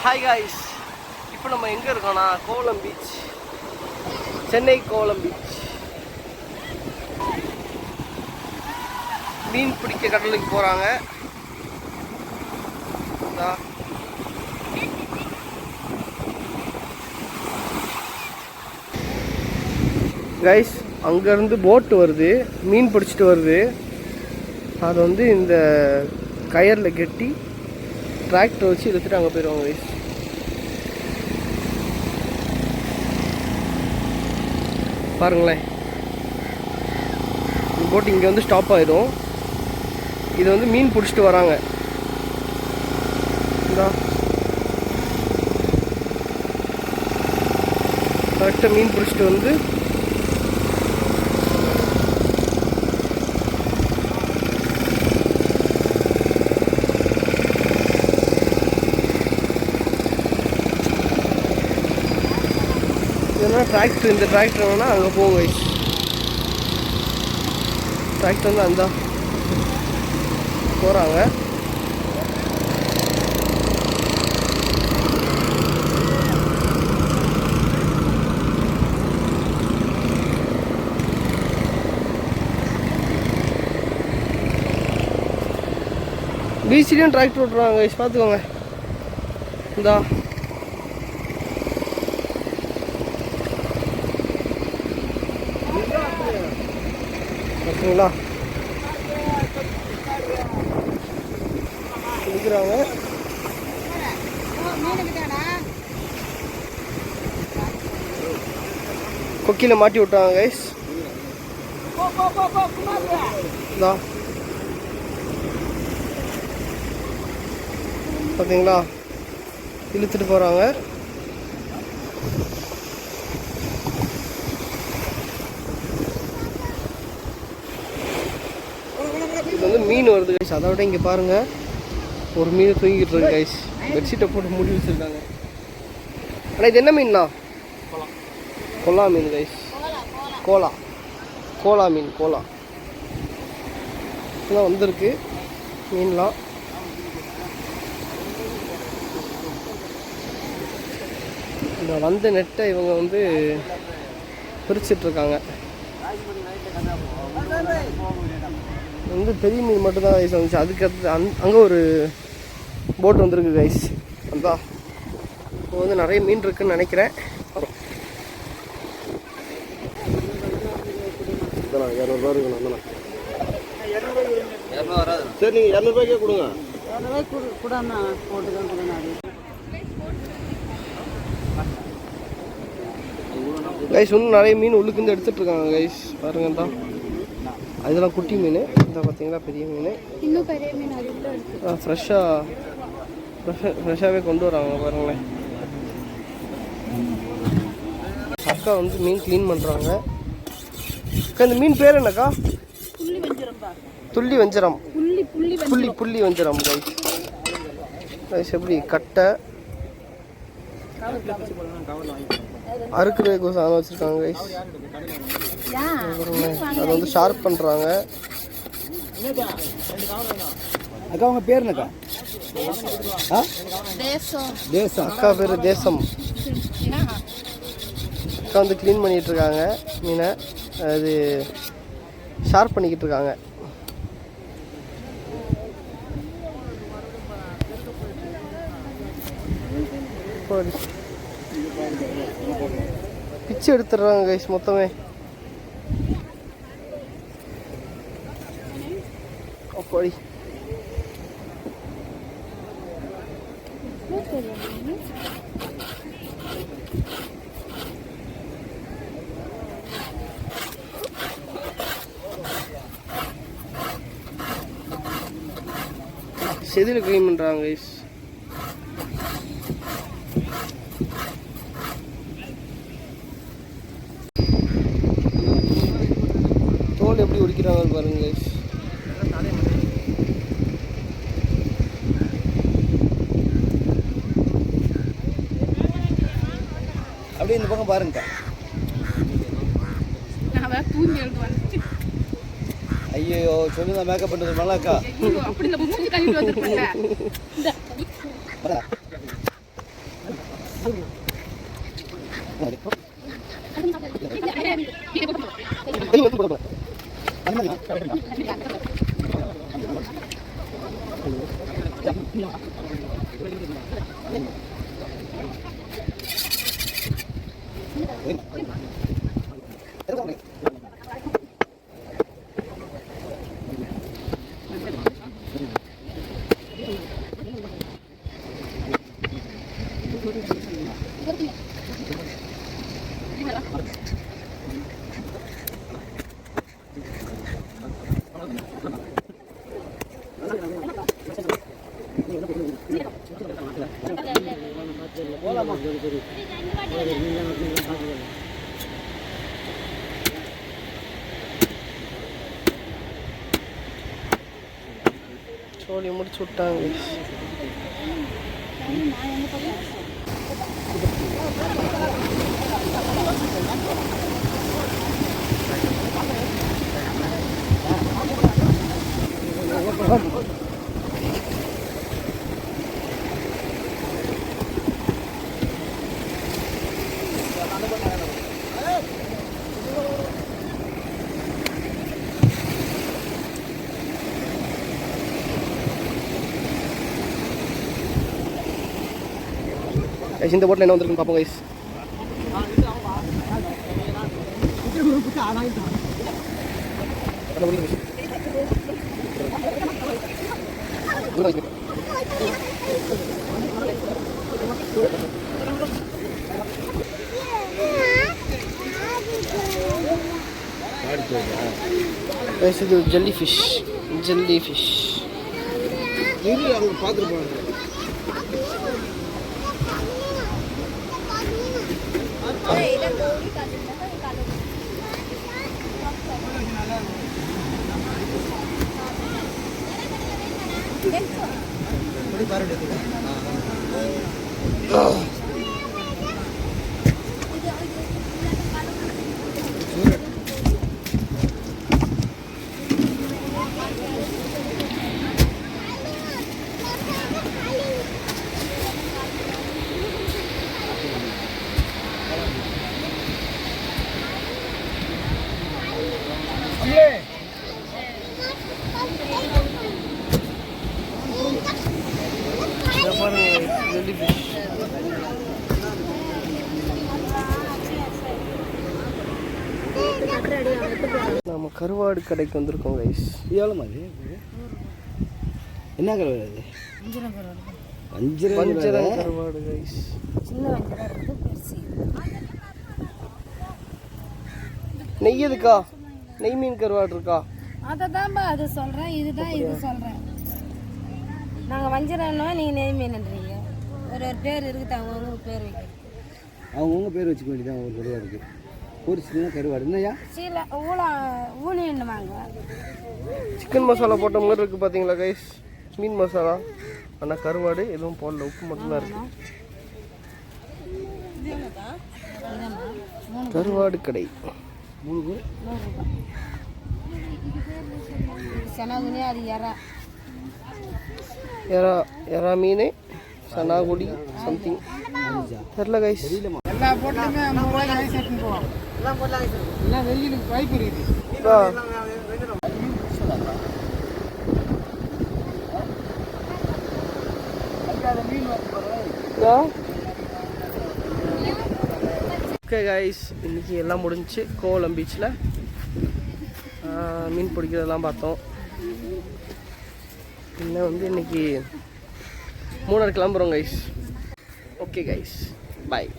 Hi guys, இப்போ நம்ம எங்கே இருக்கோம்னா கோவளம் பீச், சென்னை கோவளம் பீச். மீன் பிடிக்க கடலுக்கு போகிறாங்க. கைஸ், அங்கேருந்து போட்டு வருது, மீன் பிடிச்சிட்டு வருது. அது வந்து இந்த கயரில் கட்டி டிராக்டர் வச்சு இழுத்துட்டு அங்கே போயிடுவாங்க கைஸ். பாருங்களேன், இந்த போட்டு இங்கே வந்து ஸ்டாப் ஆகிடும். இது வந்து மீன் பிடிச்சிட்டு வராங்க. கரெக்டாக மீன் பிடிச்சிட்டு வந்து டிராக்டர், இந்த டிராக்டர் வேணால் அங்கே போகும் கைஸ். டிராக்டர் வந்து அந்த போகிறாங்க. பீச்லேயும் டிராக்டர் விட்ருவாங்க கைஸ், பார்த்துக்கோங்க. இந்தா பார்த்தீங்களா, குடிக்கிறாங்க. கொக்கியில் மாட்டி விட்டாங்க கைஸ். பார்த்தீங்களா, இழுத்துட்டு போகிறாங்க. இது வந்து மீன் வருது கைஸ். அதை விட இங்கே பாருங்கள், ஒரு மீன் தூங்கிட்டு இருக்கு கைஸ். பெட்ஷீட்டை போட்டு மூடி வச்சுருக்காங்க. ஆனால் இது என்ன மீன்ண்ணா? கொலா மீன் கைஸ். கோலா மீன், கோலா இதெல்லாம் வந்திருக்கு மீன்லாம். இந்த வந்த நெட்டை இவங்க வந்து பிரிச்சிட்ருக்காங்க. வந்து பெரிய மீன் மட்டும்தான் கைஸ் வந்துச்சு. அதுக்கடுத்து அங்கே ஒரு போட் வந்துருக்கு கைஸ். அதான் இப்போ வந்து நிறைய மீன் இருக்குன்னு நினைக்கிறேன். 200 இருக்கணும். சரி, நீங்கள் 200 கொடுங்க. கைஸ், இன்னும் நிறைய மீன் உள்ளுக்குந்து எடுத்துகிட்டு இருக்காங்க கைஸ். பாருங்க தான், அதெல்லாம் குட்டி மீன். இந்த பார்த்தீங்களா பெரிய மீன், இன்னும் பெரிய மீன் ஃப்ரெஷ்ஷாகவே கொண்டு வராங்க. பாருங்களேன், அக்கா வந்து மீன் க்ளீன் பண்ணுறாங்க. அக்கா, இந்த மீன் பேர் என்னக்கா? துள்ளி வஞ்சரம். புள்ளி வஞ்சரம் கைஸ். கைஸ் எப்படி கட்டை அறுக்கிறதுக்கு சாதம் வச்சுருக்காங்க கைஸ். அதை வந்து ஷார்ப் பண்ணுறாங்க. அக்கா, உங்க பேர் என்னக்கா? அக்கா பேர் தேசம். அக்கா வந்து க்ளீன் பண்ணிகிட்டு இருக்காங்க மீனை. அது ஷார்ப் பண்ணிக்கிட்டு இருக்காங்க. பிச்சு எடுத்துடுறாங்க கைஸ் மொத்தமே. அப்படி செதில் க்ளீன் பண்ணுறாங்க கைஸ். தோல் எப்படி உரிக்கிறாங்கன்னு பாருங்க கைஸ். அப்படியே இந்த பக்கம் பாருங்க. ஐயோ, சொல்லுங்க, மேக்கப் பண்ணுறது நல்லாக்கா. சோழி முடிச்சு விட்டாங்க. இந்த போட்டில் என்ன வந்திருக்குன்னு பார்ப்போம் கைஸ். இது ஜெல்லி ஃபிஷ். பார்த்துட்டு நம்ம கருவாடு கடைக்கு வந்திருக்கோம் கைஸ். எவ்வளோ மாதிரி என்ன கருவாடு அது? வஞ்சரம் கருவாடு கைஸ். நெய் எதுக்கா? நெய் மீன் கருவாடு இருக்கா? அதைதான்பா அது சொல்கிறேன். இதுதான் இது சொல்கிறேன். நாங்கள் வஞ்சிரம்னா நீங்கள் நெய் மீன்ன்றீங்க. ஒரு பேர் இருக்குது, அவங்கவுங்க பேர் வைக்க. அவங்கவுங்க பேர் வச்சுக்க வேண்டியதான். ஒரு கருவாடுக்கு ஒரு சின்ன கருவாடு என்னையா? சீல ஊனின்னுவாங்க. சிக்கன் மசாலா போட்ட மாதிரி இருக்குது பார்த்தீங்களா கைஸ்? மீன் மசாலா. ஆனால் கருவாடு எதுவும் போடல, உப்பு மட்டும்தான் இருக்குது. கருவாடு கடை 3 செனகுனி அது எறா மீன் சனாகுடி சம்திங் தெரியல கைஸ். எல்லா போட்லையுமே 50 ரூபாய்க்கு ரைஸ் எடுத்துன்னு போவோம். எல்லாம் வெயிலுக்கு வாய்ப்பு இருக்குது. ஓகே கைஸ், இன்றைக்கி எல்லாம் முடிஞ்சிச்சு. கோவளம் பீச்சில் மீன் பிடிக்கிறதெல்லாம் பார்த்தோம். இன்னும் வந்து இன்றைக்கி 3 கிளம்புறோம் கைஸ். ஓகே கைஸ், பாய்.